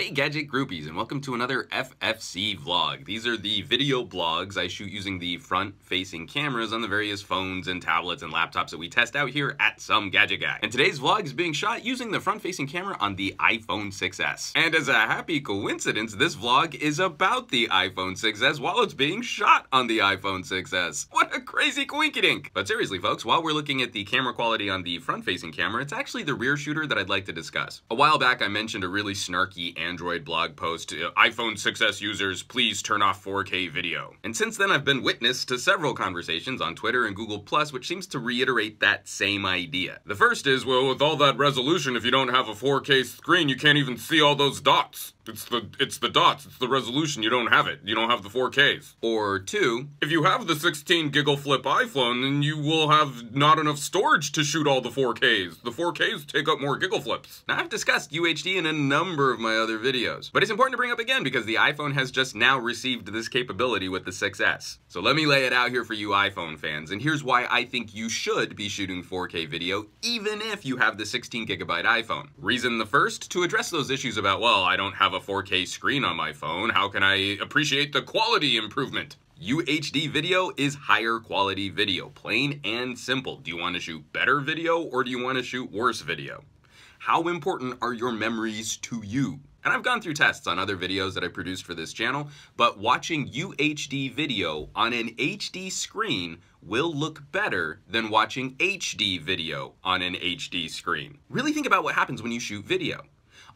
Hey gadget groupies, and welcome to another FFC vlog. These are the video blogs I shoot using the front-facing cameras on the various phones and tablets and laptops that we test out here at Some Gadget Guy. And today's vlog is being shot using the front-facing camera on the iPhone 6s. And as a happy coincidence, this vlog is about the iPhone 6s while it's being shot on the iPhone 6s. What a crazy coinkydink! But seriously folks, while we're looking at the camera quality on the front-facing camera, it's actually the rear shooter that I'd like to discuss. A while back I mentioned a really snarky Android blog post, iPhone 6s users, please turn off 4K video. And since then I've been witness to several conversations on Twitter and Google+, which seems to reiterate that same idea. The first is, well, with all that resolution, if you don't have a 4K screen, you can't even see all those dots. It's the dots, it's the resolution, you don't have it. You don't have the 4Ks. Or two, if you have the 16 gigaflip iPhone, then you will have not enough storage to shoot all the 4Ks. The 4Ks take up more gigaflips. Now I've discussed UHD in a number of my other videos, but it's important to bring up again because the iPhone has just now received this capability with the 6s. So let me lay it out here for you iPhone fans, and here's why I think you should be shooting 4K video even if you have the 16 gigabyte iPhone. Reason the first, to address those issues about, well, I don't have a 4K screen on my phone, how can I appreciate the quality improvement? UHD video is higher quality video, plain and simple. Do you want to shoot better video or do you want to shoot worse video? How important are your memories to you? And I've gone through tests on other videos that I produced for this channel, but watching UHD video on an HD screen will look better than watching HD video on an HD screen. Really think about what happens when you shoot video.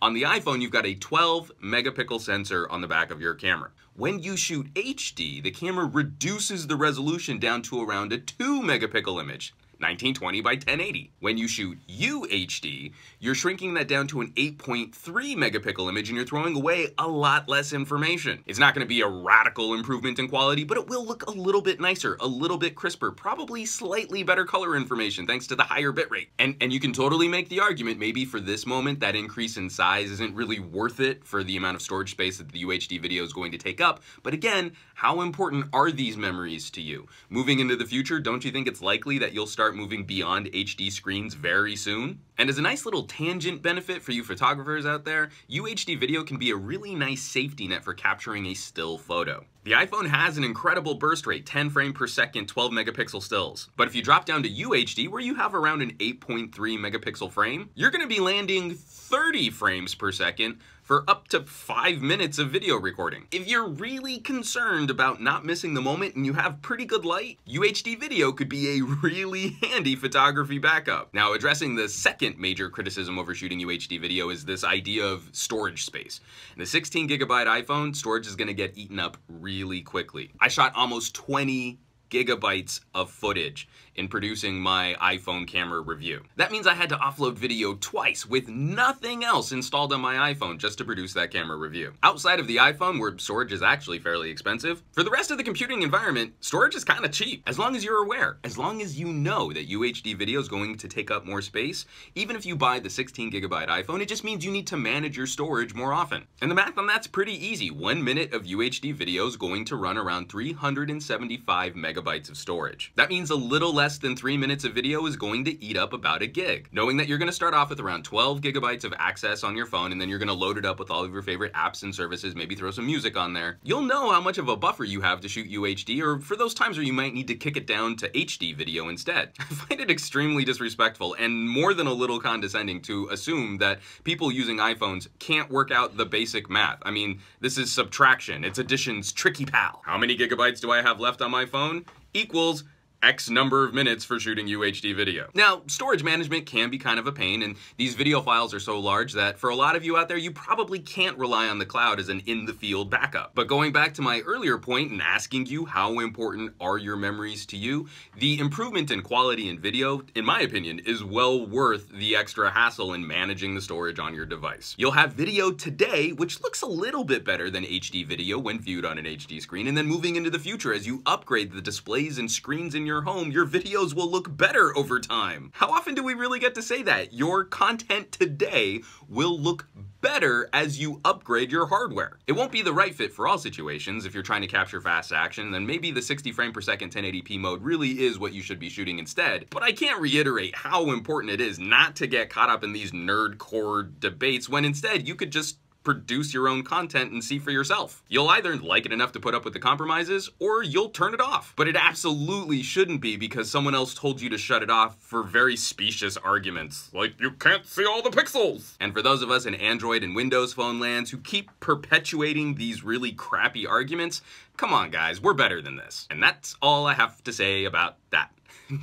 On the iPhone, you've got a 12 megapixel sensor on the back of your camera. When you shoot HD, the camera reduces the resolution down to around a 2 megapixel image. 1920 by 1080. When you shoot UHD, you're shrinking that down to an 8.3 megapixel image and you're throwing away a lot less information. It's not going to be a radical improvement in quality, but it will look a little bit nicer, a little bit crisper, probably slightly better color information thanks to the higher bitrate. And you can totally make the argument maybe for this moment that increase in size isn't really worth it for the amount of storage space that the UHD video is going to take up. But again, how important are these memories to you? Moving into the future, don't you think it's likely that you'll start moving beyond HD screens very soon? And as a nice little tangent benefit for you photographers out there, UHD video can be a really nice safety net for capturing a still photo. The iPhone has an incredible burst rate, 10 frames per second, 12 megapixel stills. But if you drop down to UHD, where you have around an 8.3 megapixel frame, you're going to be landing 30 frames per second for up to 5 minutes of video recording. If you're really concerned about not missing the moment and you have pretty good light, UHD video could be a really handy photography backup. Now, addressing the second major criticism over shooting UHD video is this idea of storage space. In the 16 gigabyte iPhone, storage is going to get eaten up really quickly. I shot almost 20 gigabytes of footage in producing my iPhone camera review. That means I had to offload video twice with nothing else installed on my iPhone just to produce that camera review. Outside of the iPhone, where storage is actually fairly expensive, for the rest of the computing environment, storage is kind of cheap, as long as you're aware. As long as you know that UHD video is going to take up more space, even if you buy the 16 gigabyte iPhone, it just means you need to manage your storage more often. And the math on that's pretty easy. 1 minute of UHD video is going to run around 375 megabytes of storage. That means a little less than 3 minutes of video is going to eat up about a gig. Knowing that you're going to start off with around 12 gigabytes of access on your phone and then you're going to load it up with all of your favorite apps and services, maybe throw some music on there, you'll know how much of a buffer you have to shoot UHD, or for those times where you might need to kick it down to HD video instead. I find it extremely disrespectful and more than a little condescending to assume that people using iPhones can't work out the basic math. I mean, this is subtraction. It's addition's tricky pal. How many gigabytes do I have left on my phone? Equals X number of minutes for shooting UHD video. Now, storage management can be kind of a pain, and these video files are so large that for a lot of you out there, you probably can't rely on the cloud as an in-the-field backup. But going back to my earlier point and asking you how important are your memories to you, the improvement in quality in video, in my opinion, is well worth the extra hassle in managing the storage on your device. You'll have video today, which looks a little bit better than HD video when viewed on an HD screen, and then moving into the future, as you upgrade the displays and screens in your home, your videos will look better over time. How often do we really get to say that? Your content today will look better as you upgrade your hardware. It won't be the right fit for all situations. If you're trying to capture fast action, then maybe the 60 frame per second 1080p mode really is what you should be shooting instead. But I can't reiterate how important it is not to get caught up in these nerdcore debates when instead you could just produce your own content and see for yourself. You'll either like it enough to put up with the compromises, or you'll turn it off. But it absolutely shouldn't be because someone else told you to shut it off for very specious arguments, like you can't see all the pixels. And for those of us in Android and Windows phone lands who keep perpetuating these really crappy arguments, come on guys, we're better than this. And that's all I have to say about that.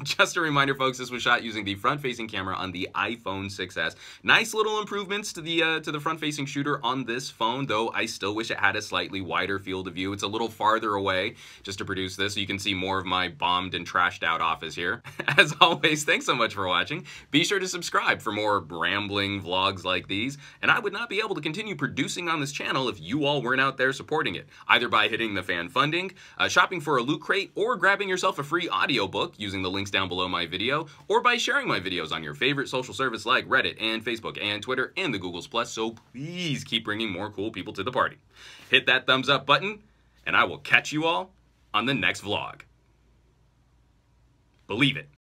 Just a reminder, folks, this was shot using the front-facing camera on the iPhone 6s. Nice little improvements to the front-facing shooter on this phone, though I still wish it had a slightly wider field of view. It's a little farther away just to produce this, so you can see more of my bombed and trashed out office here. As always, thanks so much for watching. Be sure to subscribe for more rambling vlogs like these, and I would not be able to continue producing on this channel if you all weren't out there supporting it, either by hitting the fan funding, shopping for a loot crate, or grabbing yourself a free audiobook using the links down below my video, or by sharing my videos on your favorite social service like Reddit and Facebook and Twitter and the Googles+, so please keep bringing more cool people to the party. Hit that thumbs up button, and I will catch you all on the next vlog. Believe it.